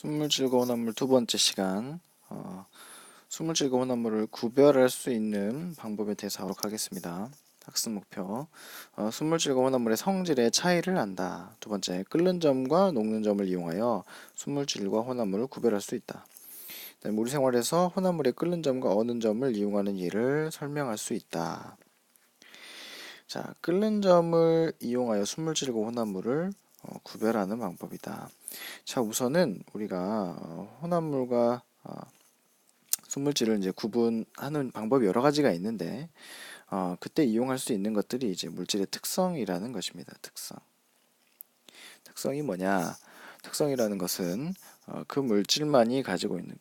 순물질과 혼합물 두 번째 시간. 순물질과 혼합물을 구별할 수 있는 방법에 대해서 하도록 하겠습니다. 학습 목표. 순물질과 혼합물의 성질의 차이를 안다. 두 번째, 끓는 점과 녹는 점을 이용하여 순물질과 혼합물을 구별할 수 있다. 우리 생활에서 혼합물의 끓는 점과 어는 점을 이용하는 예를 설명할 수 있다. 자, 끓는 점을 이용하여 순물질과 혼합물을 구별하는 방법이다. 자, 우선은 우리가 혼합물과 순물질을 이제 구분하는 방법이 여러 가지가 있는데, 그때 이용할 수 있는 것들이 이제 물질의 특성이라는 것입니다. 특성. 특성이 뭐냐? 특성이라는 것은 그 물질만이 가지고 있는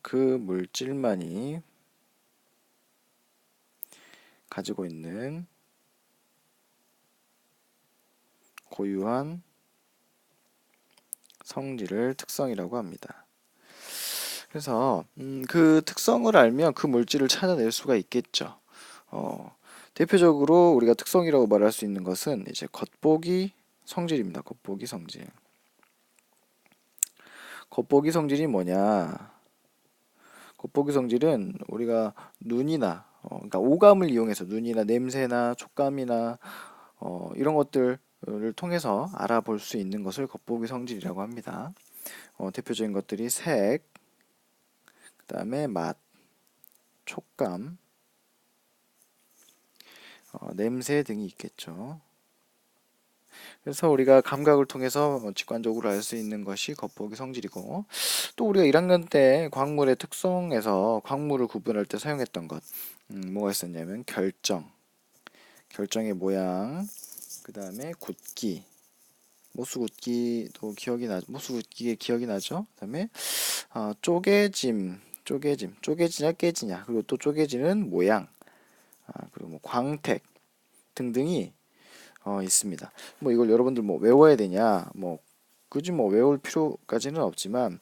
고유한 성질을 특성이라고 합니다. 그래서 그 특성을 알면 그 물질을 찾아낼 수가 있겠죠. 대표적으로 우리가 특성이라고 말할 수 있는 것은 이제 겉보기 성질입니다. 겉보기 성질. 겉보기 성질이 뭐냐? 겉보기 성질은 우리가 눈이나 그러니까 오감을 이용해서 눈이나 냄새나 촉감이나 이런 것들을 통해서 알아볼 수 있는 것을 겉보기 성질이라고 합니다. 대표적인 것들이 색, 그다음에 맛, 촉감, 냄새 등이 있겠죠. 그래서 우리가 감각을 통해서 직관적으로 알 수 있는 것이 겉보기 성질이고, 또 우리가 1학년 때 광물의 특성에서 광물을 구분할 때 사용했던 것, 뭐가 있었냐면 결정의 모양, 그 다음에 굵기, 모수 굵기의 기억이 나죠. 그 다음에 쪼개지냐 깨지냐, 그리고 또 쪼개지는 모양, 그리고 뭐 광택 등등이 있습니다. 뭐 이걸 여러분들 뭐 외워야 되냐, 뭐 굳이 뭐 외울 필요까지는 없지만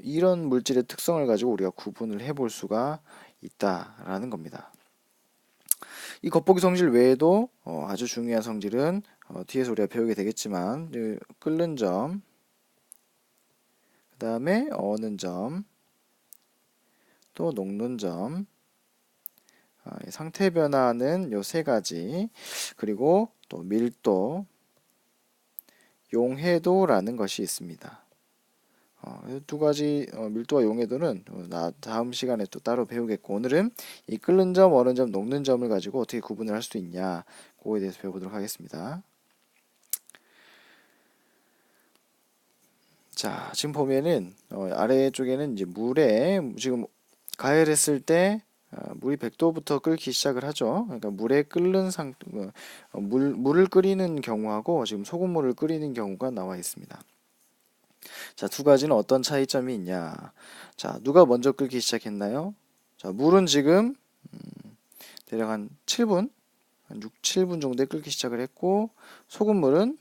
이런 물질의 특성을 가지고 우리가 구분을 해볼 수가 있다라는 겁니다. 이 겉보기 성질 외에도 아주 중요한 성질은 뒤에서 우리가 배우게 되겠지만 끓는 점, 그 다음에 어는 점, 또 녹는 점, 상태 변화는 요 세 가지, 그리고 또 밀도, 용해도라는 것이 있습니다. 두 가지 밀도와 용해도는 다음 시간에 또 따로 배우겠고, 오늘은 이 끓는 점, 어는 점, 녹는 점을 가지고 어떻게 구분을 할 수 있냐, 그거에 대해서 배워보도록 하겠습니다. 자, 지금 보면은 아래쪽에는 이제 물에 지금 가열했을 때 물이 100도부터 끓기 시작을 하죠. 그러니까 물에 끓는 물을 끓이는 경우하고 지금 소금물을 끓이는 경우가 나와 있습니다. 자, 두 가지는 어떤 차이점이 있냐? 자, 누가 먼저 끓기 시작했나요? 자, 물은 지금 대략 한 7분, 한 6, 7분 정도에 끓기 시작을 했고, 소금물은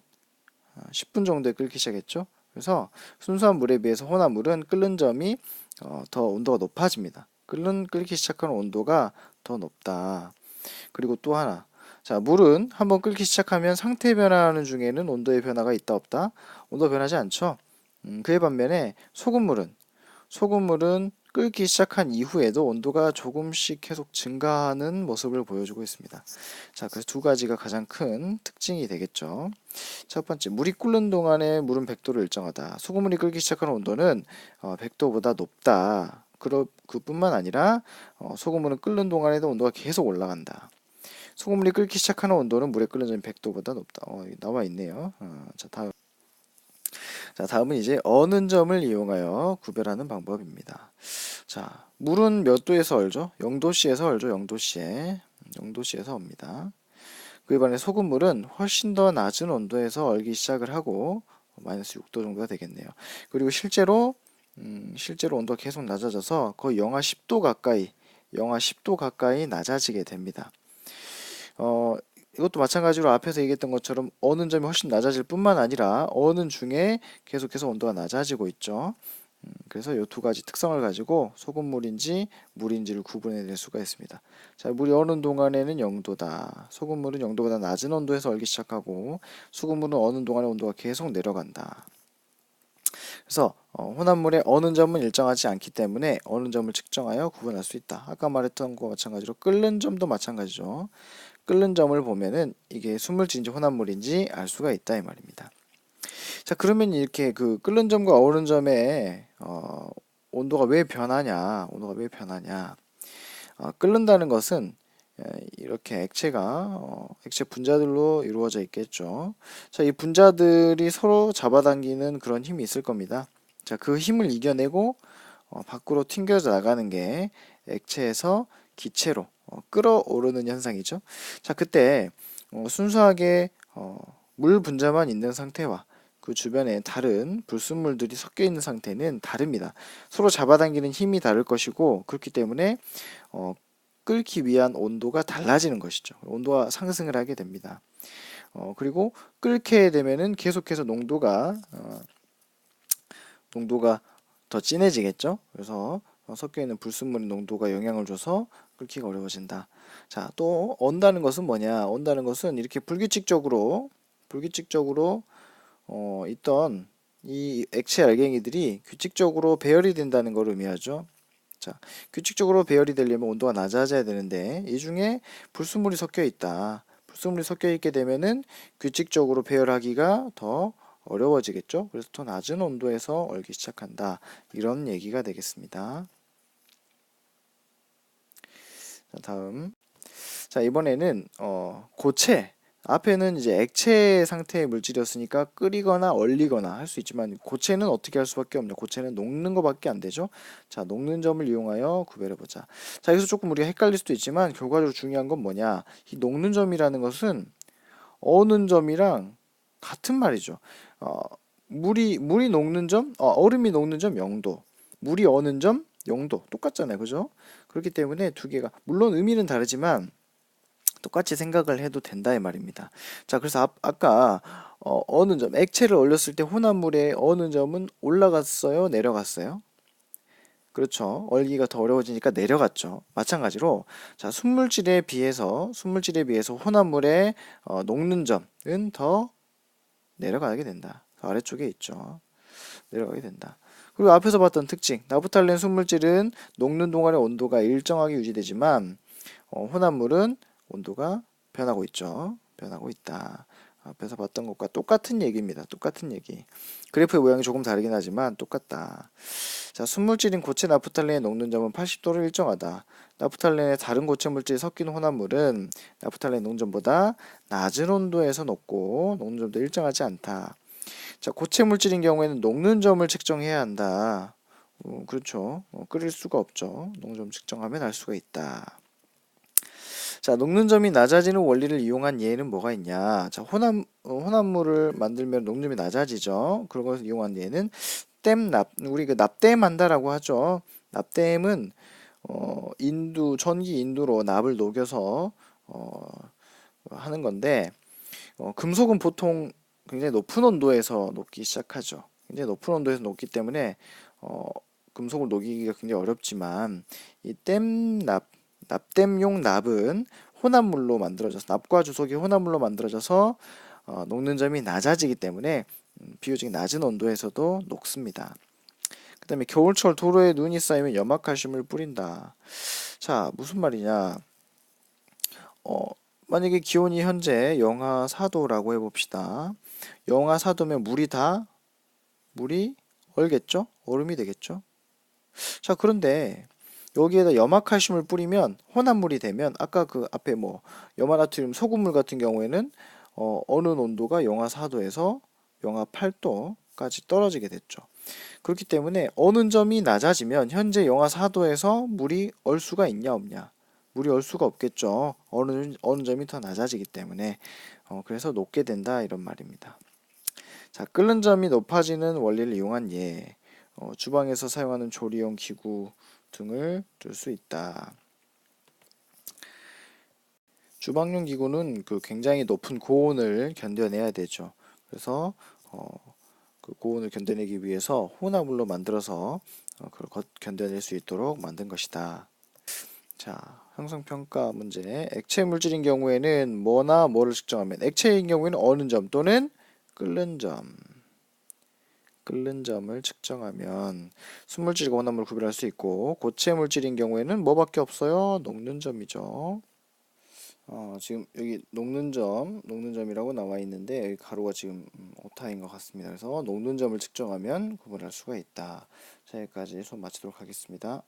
10분 정도에 끓기 시작했죠. 그래서 순수한 물에 비해서 혼합물은 끓는 점이 더 온도가 높아집니다. 끓기 시작하는 온도가 더 높다. 그리고 또 하나, 자, 물은 한번 끓기 시작하면 상태 변화하는 중에는 온도의 변화가 있다 없다? 온도 변하지 않죠. 그에 반면에 소금물은 끓기 시작한 이후에도 온도가 조금씩 계속 증가하는 모습을 보여주고 있습니다. 자, 그래서 두 가지가 가장 큰 특징이 되겠죠. 첫 번째, 물이 끓는 동안에 물은 100도를 일정하다. 소금물이 끓기 시작하는 온도는 100도보다 높다. 그뿐만 아니라 소금물은 끓는 동안에도 온도가 계속 올라간다. 소금물이 끓기 시작하는 온도는 물에 끓는 전 100도보다 높다. 나와 있네요. 다음은 이제 어는 점을 이용하여 구별하는 방법입니다. 자, 물은 몇 도에서 얼죠? 0도씨에서 얼죠. 0도씨에서 옵니다. 그에 반해 소금물은 훨씬 더 낮은 온도에서 얼기 시작을 하고 마이너스 6도 정도가 되겠네요. 그리고 실제로 온도가 계속 낮아져서 거의 영하 10도 가까이 낮아지게 됩니다. 이것도 마찬가지로 앞에서 얘기했던 것처럼 어는 점이 훨씬 낮아질 뿐만 아니라 어는 중에 계속해서 온도가 낮아지고 있죠. 그래서 이 두 가지 특성을 가지고 소금물인지 물인지를 구분해낼 수가 있습니다. 자, 물이 어는 동안에는 0도다. 소금물은 0도보다 낮은 온도에서 얼기 시작하고 소금물은 어는 동안에 온도가 계속 내려간다. 그래서 혼합물의 어느 점은 일정하지 않기 때문에 어느 점을 측정하여 구분할 수 있다. 아까 말했던 것과 마찬가지로 끓는 점도 마찬가지죠. 끓는 점을 보면은 이게 순물질인지 혼합물인지 알 수가 있다 이 말입니다. 자, 그러면 이렇게 그 끓는 점과 어우른 점의 온도가 왜 변하냐? 온도가 왜 변하냐? 끓는다는 것은 이렇게 액체가 액체 분자들로 이루어져 있겠죠. 자, 이 분자들이 서로 잡아당기는 그런 힘이 있을 겁니다. 자, 그 힘을 이겨내고 밖으로 튕겨져 나가는 게 액체에서 기체로 끓어오르는 현상이죠. 자, 그때 순수하게 물 분자만 있는 상태와 그 주변에 다른 불순물들이 섞여 있는 상태는 다릅니다. 서로 잡아당기는 힘이 다를 것이고 그렇기 때문에 어, 끓기 위한 온도가 달라지는 것이죠. 온도가 상승을 하게 됩니다. 그리고 끓게 되면은 계속해서 농도가 더 진해지겠죠. 그래서 섞여 있는 불순물의 농도가 영향을 줘서 끓기가 어려워진다. 자, 또 온다는 것은 뭐냐? 온다는 것은 이렇게 불규칙적으로 있던 이 액체 알갱이들이 규칙적으로 배열이 된다는 걸 의미하죠. 자, 규칙적으로 배열이 되려면 온도가 낮아져야 되는데 이 중에 불순물이 섞여 있다. 불순물이 섞여 있게 되면은 규칙적으로 배열하기가 더 어려워지겠죠. 그래서 더 낮은 온도에서 얼기 시작한다. 이런 얘기가 되겠습니다. 자, 다음. 자, 이번에는 고체. 앞에는 이제 액체 상태의 물질이었으니까 끓이거나 얼리거나 할 수 있지만 고체는 어떻게 할 수밖에 없냐. 고체는 녹는 것밖에 안 되죠. 자, 녹는 점을 이용하여 구별해 보자. 자, 여기서 조금 우리가 헷갈릴 수도 있지만 결과적으로 중요한 건 뭐냐. 이 녹는 점이라는 것은 어는 점이랑 같은 말이죠. 어, 물이 녹는 점, 얼음이 녹는 점 0도, 물이 어는 점 0도 똑같잖아요. 그죠? 그렇기 때문에 두 개가 물론 의미는 다르지만 똑같이 생각을 해도 된다 이 말입니다. 자, 그래서 아까 어는 점, 액체를 얼렸을 때 혼합물의 어는 점은 올라갔어요, 내려갔어요? 그렇죠. 얼기가 더 어려워지니까 내려갔죠. 마찬가지로 자, 순물질에 비해서 혼합물의 녹는 점은 더 내려가게 된다. 더 아래쪽에 있죠. 내려가게 된다. 그리고 앞에서 봤던 특징, 나프탈렌 순물질은 녹는 동안의 온도가 일정하게 유지되지만 혼합물은 온도가 변하고 있죠. 변하고 있다. 앞에서 봤던 것과 똑같은 얘기입니다. 똑같은 얘기. 그래프의 모양이 조금 다르긴 하지만 똑같다. 자, 순물질인 고체 나프탈렌의 녹는 점은 80도로 일정하다. 나프탈렌의 다른 고체 물질이 섞인 혼합물은 나프탈렌 녹점보다 낮은 온도에서 녹고 녹는 점도 일정하지 않다. 자, 고체 물질인 경우에는 녹는 점을 측정해야 한다. 그렇죠. 끓일 수가 없죠. 녹는 점 측정하면 알 수가 있다. 자, 녹는 점이 낮아지는 원리를 이용한 예는 뭐가 있냐? 자, 혼합물을 만들면 녹는 점이 낮아지죠. 그런 것을 이용한 예는 우리 그 납땜 한다라고 하죠. 납땜은 전기 인두로 납을 녹여서 하는 건데 금속은 보통 굉장히 높은 온도에서 녹기 시작하죠. 굉장히 높은 온도에서 녹기 때문에 어, 금속을 녹이기가 굉장히 어렵지만 이 납땜용 납은 혼합물로 만들어져서 납과 주석이 혼합물로 만들어져서 녹는 점이 낮아지기 때문에 비교적 낮은 온도에서도 녹습니다. 그 다음에 겨울철 도로에 눈이 쌓이면 염화칼슘을 뿌린다. 자, 무슨 말이냐? 어, 만약에 기온이 현재 영하 4도라고 해봅시다. 영하 4도면 물이 얼겠죠? 얼음이 되겠죠? 자, 그런데 여기에다 염화칼슘을 뿌리면 혼합물이 되면 아까 그 앞에 뭐 염화나트륨 소금물 같은 경우에는 어느 온도가 영하 4도에서 영하 8도까지 떨어지게 됐죠. 그렇기 때문에 어느 점이 낮아지면 현재 영하 4도에서 물이 얼 수가 있냐 없냐? 물이 얼 수가 없겠죠. 어느 점이 더 낮아지기 때문에 그래서 녹게 된다 이런 말입니다. 자, 끓는 점이 높아지는 원리를 이용한 예. 주방에서 사용하는 조리용 기구 등을 들 수 있다. 주방용 기구는 그 굉장히 높은 고온을 견뎌내야 되죠. 그래서 그 고온을 견뎌내기 위해서 혼합물로 만들어서 그걸 견뎌낼 수 있도록 만든 것이다. 자, 형성평가 문제. 액체 물질인 경우에는 뭐나 뭐를 측정하면 액체인 경우에는 어는 점 또는 끓는 점. 끓는 점을 측정하면 순물질과 혼합물을 구별할 수 있고, 고체 물질인 경우에는 뭐밖에 없어요? 녹는 점이죠. 지금 여기 녹는 점이라고 나와 있는데 여기 가로가 지금 오타인 것 같습니다. 그래서 녹는 점을 측정하면 구분할 수가 있다. 자, 여기까지 수업 마치도록 하겠습니다.